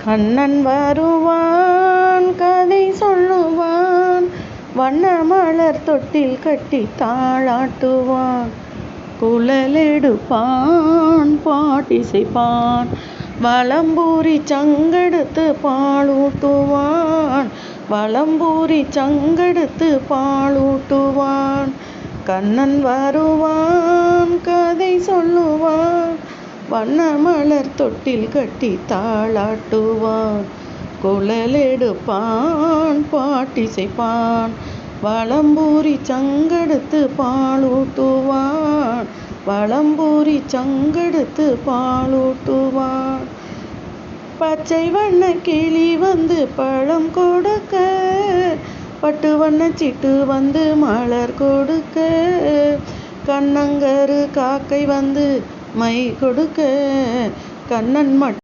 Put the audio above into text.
கண்ணன் வருவான் கதை சொல்லுவான், வண்ண மலர் தொட்டில் கட்டி தாளாட்டுவான், குழலெடுப்பான் பாட்டிசைப்பான், வலம்பூரி சங்கெடுத்து பாலூட்டுவான், வலம்பூரி சங்கெடுத்து பாலூட்டுவான். கண்ணன் வருவான் கதை சொல்லுவான், வண்ண மலர் தொட்டில் கட்டி தாளாட்டுவான், குழலெடுப்பான் பாட்டிசைப்பான், வலம்பூரி சங்கெடுத்து பாலூட்டுவான், வலம்பூரி சங்கெடுத்து பாலூட்டுவான். பச்சை வண்ண கிளி வந்து பழம் கொடுக்க, பட்டு வண்ண சிட்டு வந்து மலர் கொடுக்க, கண்ணங்கரு காக்கை வந்து மை கொடுக்க, கண்ணன்